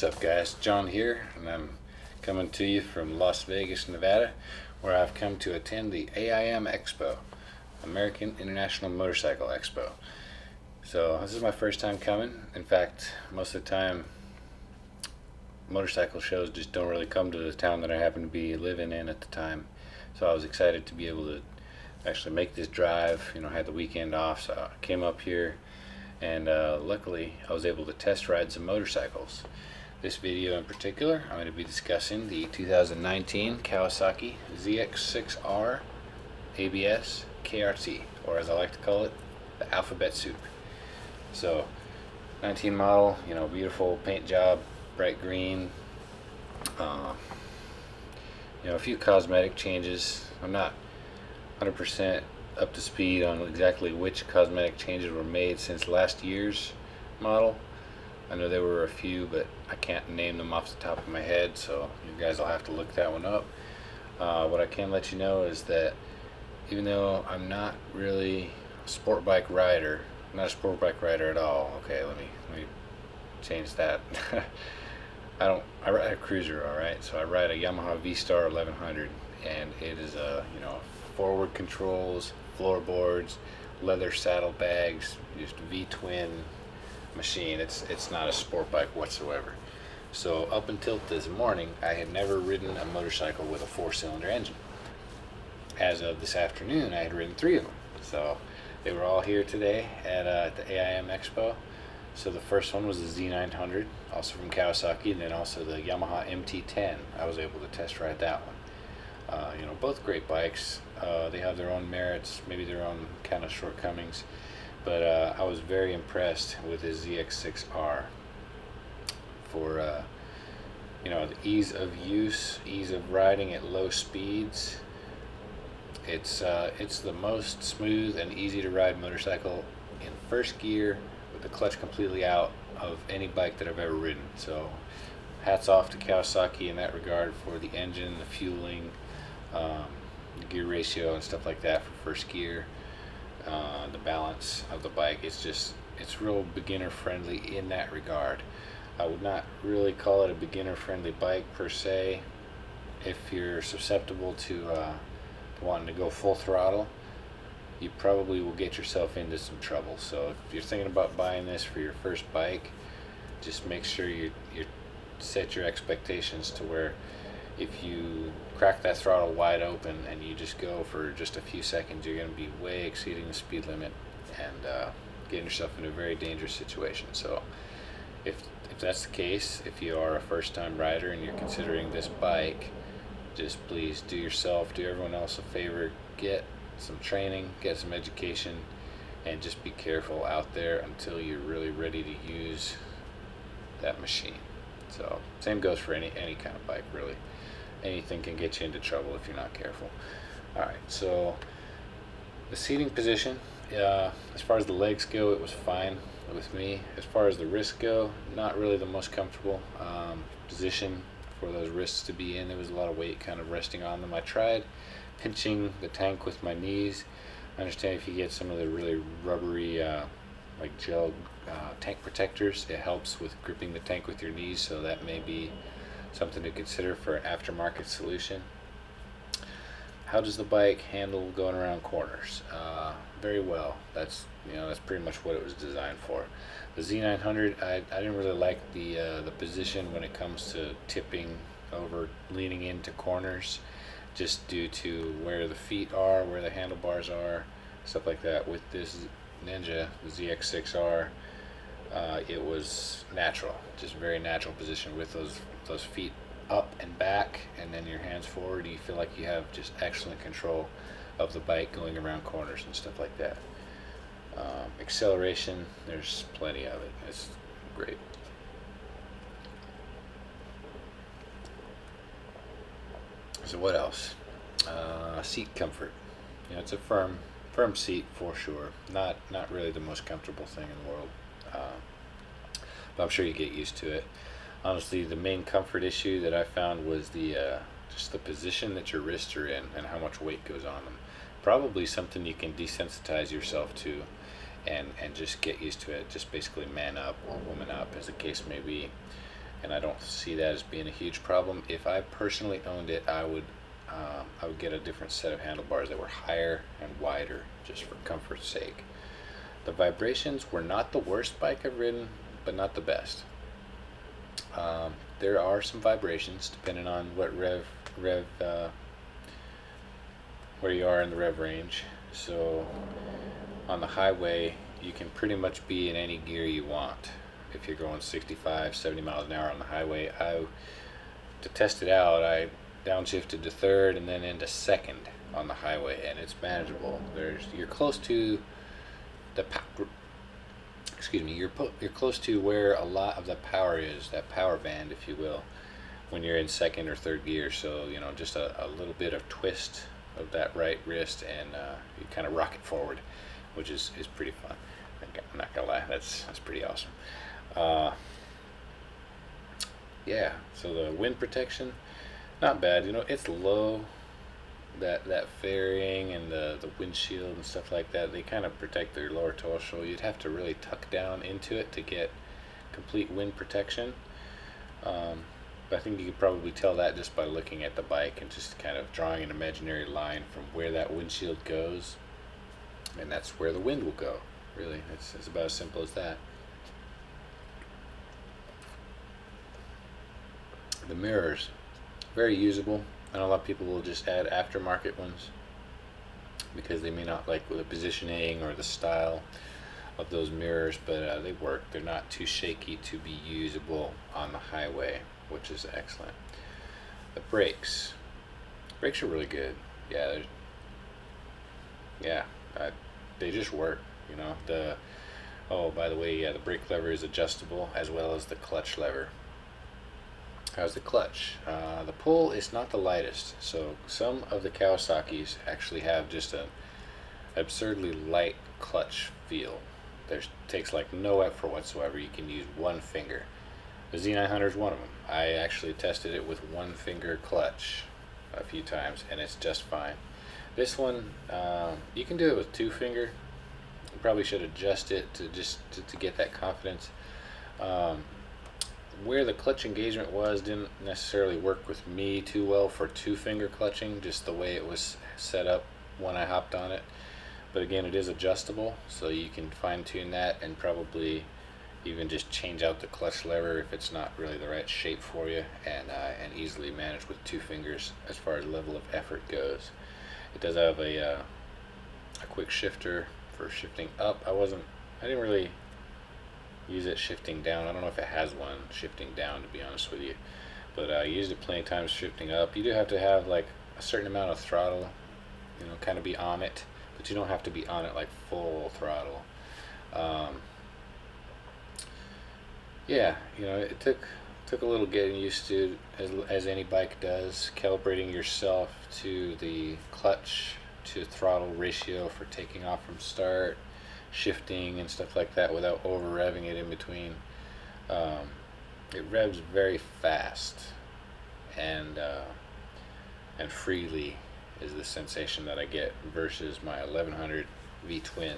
What's up, guys? John here, and I'm coming to you from Las Vegas, Nevada, where I've come to attend the AIMExpo, American International Motorcycle Expo. So this is my first time coming. In fact, most of the time motorcycle shows just don't really come to the town that I happen to be living in at the time. So I was excited to be able to actually make this drive. I had the weekend off, so I came up here, and luckily I was able to test ride some motorcycles. This video in particular, I'm going to be discussing the 2019 Kawasaki ZX-6R ABS KRT, or as I like to call it, the alphabet soup. So 19 model, beautiful paint job, bright green, a few cosmetic changes. I'm not 100% up to speed on exactly which cosmetic changes were made since last year's model. I know there were a few, but I can't name them off the top of my head, so you guys will have to look that one up. What I can let you know is that even though I'm not really a sport bike rider, I'm not a sport bike rider at all. Okay, let me change that. I ride a cruiser, all right. So I ride a Yamaha V-Star 1100, and it is forward controls, floorboards, leather saddlebags, just V-twin machine. It's not a sport bike whatsoever. So up until this morning, I had never ridden a motorcycle with a 4-cylinder engine. As of this afternoon, I had ridden 3 of them. So they were all here today at the AIMExpo. So the first one was the Z900, also from Kawasaki, and then also the Yamaha MT10. I was able to test ride that one. Both great bikes. They have their own merits, maybe their own kind of shortcomings, but I was very impressed with his ZX-6R for the ease of use, ease of riding at low speeds. It's the most smooth and easy to ride motorcycle in first gear with the clutch completely out of any bike that I've ever ridden. So hats off to Kawasaki in that regard for the engine, the fueling, the gear ratio and stuff like that for first gear. The balance of the bike, it's real beginner friendly in that regard. I would not really call it a beginner friendly bike per se. If you're susceptible to wanting to go full throttle, you probably will get yourself into some trouble. So if you're thinking about buying this for your first bike, just make sure you set your expectations to where if you crack that throttle wide open and you just go for just a few seconds, you're going to be way exceeding the speed limit and getting yourself in a very dangerous situation. So if that's the case, if you are a first-time rider and you're considering this bike, just please do yourself, do everyone else a favor, get some training, get some education, and just be careful out there until you're really ready to use that machine. So same goes for any kind of bike, really. Anything can get you into trouble if you're not careful. Alright, so the seating position, as far as the legs go, it was fine with me. As far as the wrists go, not really the most comfortable position for those wrists to be in. There was a lot of weight kind of resting on them. I tried pinching the tank with my knees. I understand if you get some of the really rubbery like gel tank protectors, it helps with gripping the tank with your knees, so that may be something to consider for an aftermarket solution. How does the bike handle going around corners? Very well. That's pretty much what it was designed for. The Z900, I didn't really like the position when it comes to tipping over, leaning into corners, just due to where the feet are, where the handlebars are, stuff like that. With this Ninja, the ZX-6R, it was natural, just very natural position with those feet up and back, and then your hands forward. You feel like you have just excellent control of the bike going around corners and stuff like that. Acceleration, there's plenty of it. It's great. So what else? Seat comfort. It's a firm seat for sure. Not really the most comfortable thing in the world, but I'm sure you get used to it. Honestly, the main comfort issue that I found was just the position that your wrists are in and how much weight goes on them. Probably something you can desensitize yourself to and just get used to it. Just basically man up or woman up, as the case may be, and I don't see that as being a huge problem. If I personally owned it, I would get a different set of handlebars that were higher and wider, just for comfort's sake. The vibrations were not the worst bike I've ridden, but not the best. There are some vibrations depending on what rev where you are in the rev range. So on the highway, you can pretty much be in any gear you want. If you're going 65, 70 miles an hour on the highway, to test it out, I downshifted to third and then into second on the highway, and it's manageable. You're close to the you're close to where a lot of the power is, that power band, if you will, when you're in second or third gear. So just a little bit of twist of that right wrist, and you kind of rock it forward, which is pretty fun. I'm not gonna lie, that's pretty awesome. Yeah, so the wind protection, not bad. It's low. That fairing and the windshield and stuff like that, they kind of protect their lower torso. You'd have to really tuck down into it to get complete wind protection. But I think you could probably tell that just by looking at the bike and just kind of drawing an imaginary line from where that windshield goes, and that's where the wind will go. Really, it's about as simple as that. The mirrors, very usable. I know a lot of people will just add aftermarket ones because they may not like the positioning or the style of those mirrors, but they work. They're not too shaky to be usable on the highway, which is excellent. The brakes are really good. They just work. By the way, the brake lever is adjustable, as well as the clutch lever. How's the clutch? The pull is not the lightest, so some of the Kawasaki's actually have just an absurdly light clutch feel. Takes like no effort whatsoever. You can use one finger. The Z900 is one of them. I actually tested it with one finger clutch a few times, and it's just fine. This one, you can do it with two finger. You probably should adjust it to get that confidence. Where the clutch engagement didn't necessarily work with me too well for two finger clutching, just the way it was set up when I hopped on it. But again, it is adjustable, so you can fine tune that and probably even just change out the clutch lever if it's not really the right shape for you, and easily manage with two fingers as far as level of effort goes. It does have a quick shifter for shifting up. I didn't really use it shifting down. I don't know if it has one shifting down, to be honest with you, but I used it plenty of times shifting up. You do have to have like a certain amount of throttle, kind of be on it, but you don't have to be on it like full throttle. It took a little getting used to, as any bike does, calibrating yourself to the clutch to throttle ratio for taking off from start, shifting and stuff like that without over revving it in between. It revs very fast, and freely is the sensation that I get versus my 1100 V-twin.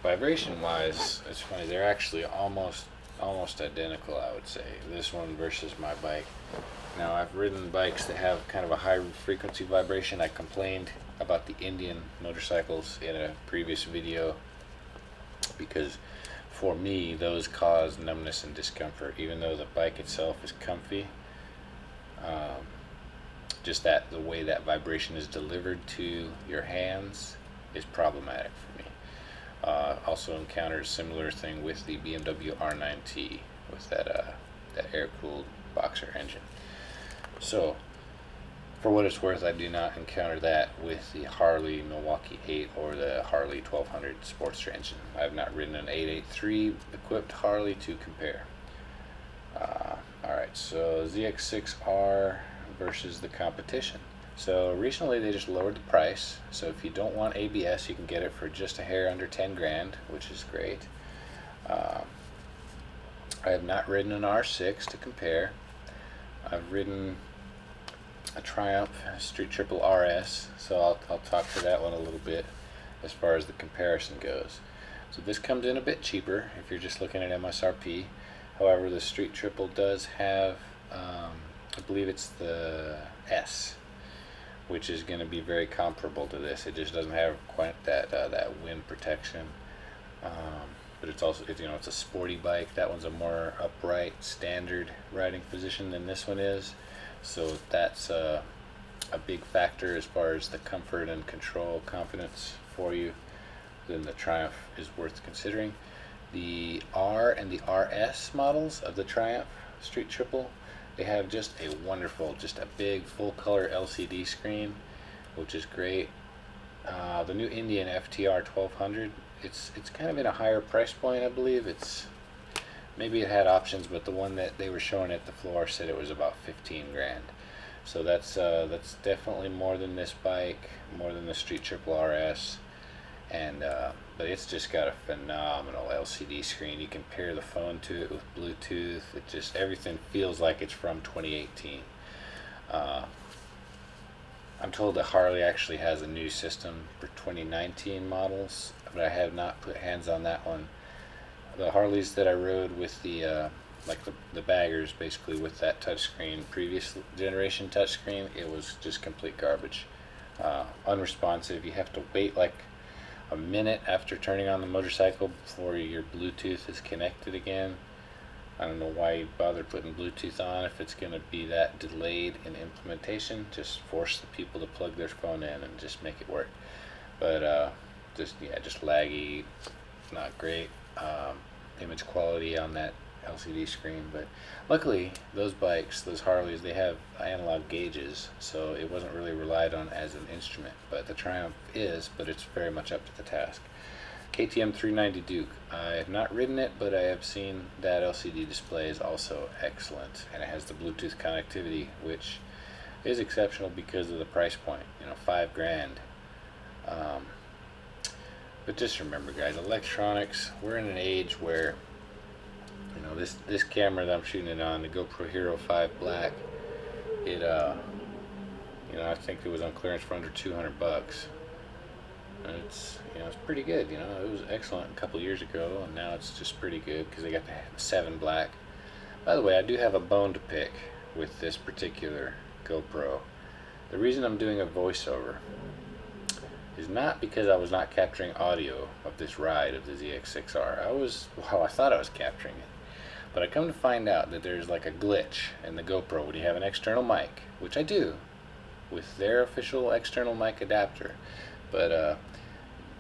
Vibration wise, it's funny, they're actually almost identical, I would say, this one versus my bike. Now, I've ridden bikes that have kind of a high frequency vibration. I complained about the Indian motorcycles in a previous video because for me those cause numbness and discomfort, even though the bike itself is comfy. Just the way that vibration is delivered to your hands is problematic for me. Also encountered a similar thing with the BMW R9T with that air-cooled boxer engine. So, for what it's worth, I do not encounter that with the Harley Milwaukee 8 or the Harley 1200 Sportster engine. I have not ridden an 883 equipped Harley to compare. Alright, so ZX-6R versus the competition. So recently they just lowered the price, so if you don't want ABS you can get it for just a hair under 10 grand, which is great. I have not ridden an R6 to compare. I've ridden a Triumph Street Triple RS, so I'll talk to that one a little bit as far as the comparison goes. So this comes in a bit cheaper if you're just looking at MSRP. However, the Street Triple does have, I believe it's the S, which is going to be very comparable to this. It just doesn't have quite that wind protection. But it's also, it's a sporty bike. That one's a more upright, standard riding position than this one is. So that's a big factor as far as the comfort and control, confidence for you. Then the Triumph is worth considering. The R and the RS models of the Triumph Street Triple, they have just a wonderful, just a big full color LCD screen, which is great. The new Indian FTR 1200, it's kind of in a higher price point, I believe. Maybe it had options, but the one that they were showing at the floor said it was about 15 grand. So that's definitely more than this bike, more than the Street Triple RS, and but it's just got a phenomenal LCD screen. You can pair the phone to it with Bluetooth. It just, everything feels like it's from 2018. I'm told that Harley actually has a new system for 2019 models, but I have not put hands on that one. The Harleys that I rode with the like the baggers, basically with that touchscreen, previous generation touchscreen, it was just complete garbage. Unresponsive. You have to wait like a minute after turning on the motorcycle before your Bluetooth is connected again. I don't know why you bother putting Bluetooth on if it's going to be that delayed in implementation. Just force the people to plug their phone in and just make it work. But just laggy, not great. Image quality on that LCD screen, but luckily those bikes, those Harleys, they have analog gauges, so it wasn't really relied on as an instrument. But the Triumph is, but it's very much up to the task. KTM 390 Duke, I have not ridden it, but I have seen that LCD display is also excellent, and it has the Bluetooth connectivity, which is exceptional because of the price point, $5 grand. But just remember, guys, electronics, we're in an age where this camera that I'm shooting it on, the GoPro Hero 5 Black, it I think it was on clearance for under 200 bucks. And it's pretty good. It was excellent a couple years ago, and now it's just pretty good because they got the 7 Black. By the way, I do have a bone to pick with this particular GoPro. The reason I'm doing a voiceover is not because I was not capturing audio of this ride of the ZX-6R. I thought I was capturing it. But I come to find out that there's like a glitch in the GoPro when you have an external mic, which I do, with their official external mic adapter. But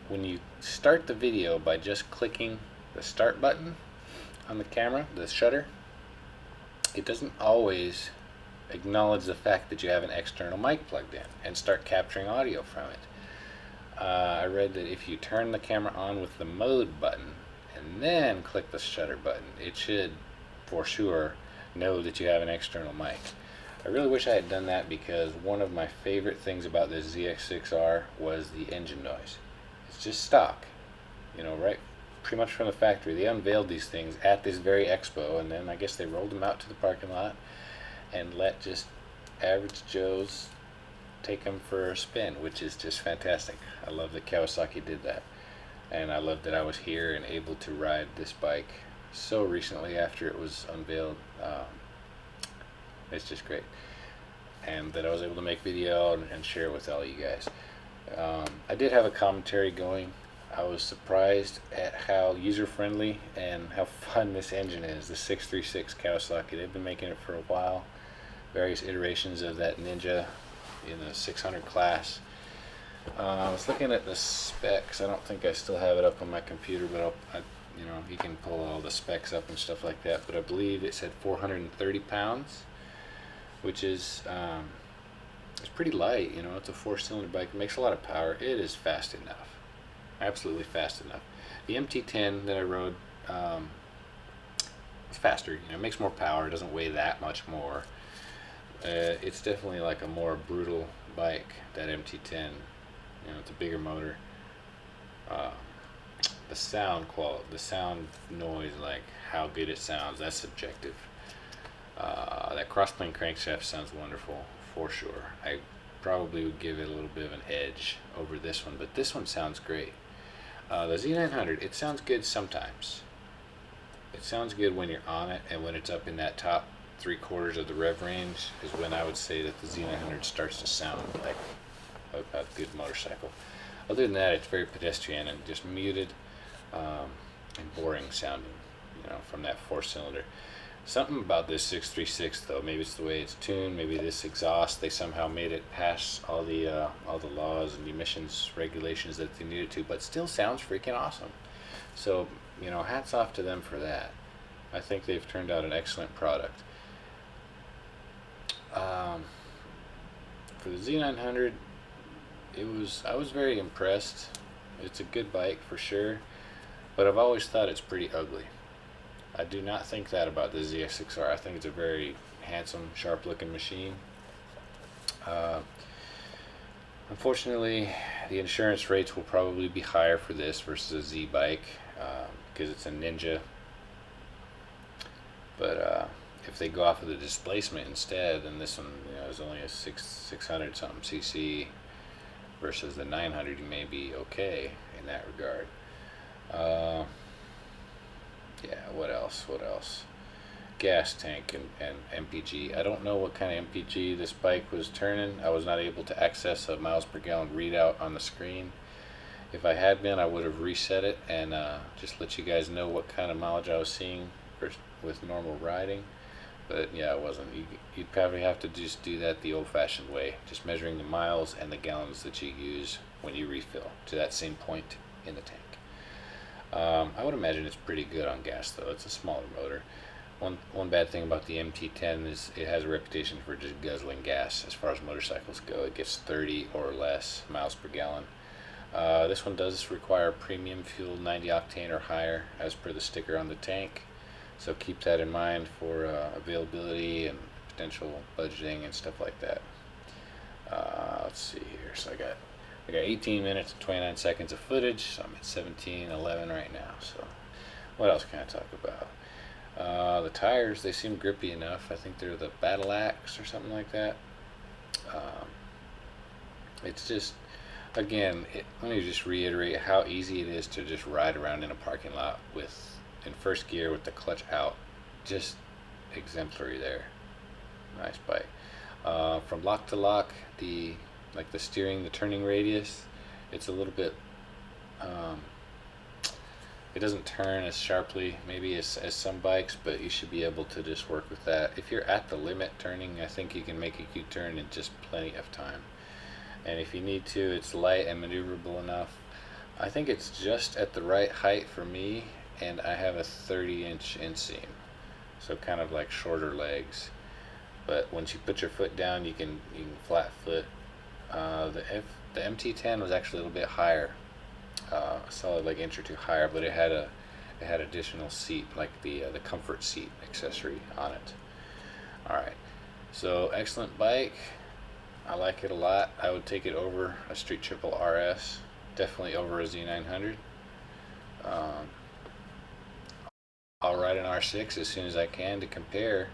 when you start the video by just clicking the start button on the camera, the shutter, it doesn't always acknowledge the fact that you have an external mic plugged in and start capturing audio from it. I read that if you turn the camera on with the mode button and then click the shutter button, it should for sure know that you have an external mic. I really wish I had done that, because one of my favorite things about this ZX-6R was the engine noise. It's just stock, right pretty much from the factory. They unveiled these things at this very expo, and then I guess they rolled them out to the parking lot and let just average Joes take them for a spin, which is just fantastic. I love that Kawasaki did that, and I love that I was here and able to ride this bike so recently after it was unveiled. It's just great, and that I was able to make video and share it with all you guys. I did have a commentary going. I was surprised at how user-friendly and how fun this engine is, the 636 Kawasaki. They've been making it for a while, various iterations of that Ninja in the 600 class. I was looking at the specs. I don't think I still have it up on my computer, but you can pull all the specs up and stuff like that. But I believe it said 430 pounds, which is it's pretty light. It's a 4-cylinder bike. It makes a lot of power. It is fast enough, absolutely fast enough. The MT10 that I rode, it's faster. It makes more power. It doesn't weigh that much more. It's definitely like a more brutal bike, that MT10. It's a bigger motor. The sound quality, the sound noise, like how good it sounds, that's subjective. That crossplane crankshaft sounds wonderful, for sure. I probably would give it a little bit of an edge over this one, but this one sounds great. The Z900, it sounds good sometimes. sounds good when you're on it, and when it's up in that top 3/4 of the rev range is when I would say that the Z900 starts to sound like a good motorcycle. Other than that, it's very pedestrian and just muted and boring sounding, you know, from that 4-cylinder. Something about this 636 though, maybe it's the way it's tuned, maybe this exhaust, they somehow made it pass all the laws and emissions regulations that they needed to, but still sounds freaking awesome. So, you know, hats off to them for that. I think they've turned out an excellent product. For the Z900, I was very impressed. It's a good bike for sure, but I've always thought it's pretty ugly. I do not think that about the ZX-6R. I think it's a very handsome, sharp-looking machine. Unfortunately, the insurance rates will probably be higher for this versus a Z bike because it's a Ninja. But if they go off of the displacement instead, then this one, you know, is only a 600 something cc versus the 900. You may be okay in that regard. Yeah, what else? Gas tank and MPG. I don't know what kind of MPG this bike was turning. I was not able to access a miles per gallon readout on the screen. If I had been, I would have reset it and just let you guys know what kind of mileage I was seeing with normal riding. But yeah, it wasn't. You'd probably have to just do that the old-fashioned way, just measuring the miles and the gallons that you use when you refill to that same point in the tank. I would imagine it's pretty good on gas though. It's a smaller motor. One bad thing about the MT10 is it has a reputation for just guzzling gas as far as motorcycles go. It gets 30 or less miles per gallon. This one does require premium fuel, 90 octane or higher, as per the sticker on the tank. So keep that in mind for availability and potential budgeting and stuff like that. Let's see here. So I got 18 minutes and 29 seconds of footage, so I'm at 17:11 right now. So what else can I talk about? The tires, they seem grippy enough. I think they're the Battle Axe or something like that. It's just, again, let me just reiterate how easy it is to just ride around in a parking lot in first gear with the clutch out. Just exemplary there. Nice bike. From lock to lock, the steering, the turning radius, it's a little bit, it doesn't turn as sharply maybe as some bikes, but you should be able to just work with that. If you're at the limit turning, I think you can make a U-turn in just plenty of time. And if you need to, it's light and maneuverable enough. I think it's just at the right height for me, and I have a 30-inch inseam, so kind of like shorter legs. But once you put your foot down, you can flat foot. The MT10 was actually a little bit higher, a solid like inch or two higher, but it had additional seat, like the comfort seat accessory on it. All right, so excellent bike. I like it a lot. I would take it over a Street Triple RS, definitely over a Z900. I'll ride an R6 as soon as I can to compare.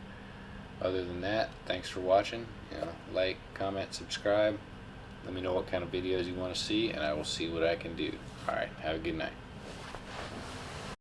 Other than that, thanks for watching. Like, comment, subscribe. Let me know what kind of videos you want to see, and I will see what I can do. Alright, have a good night.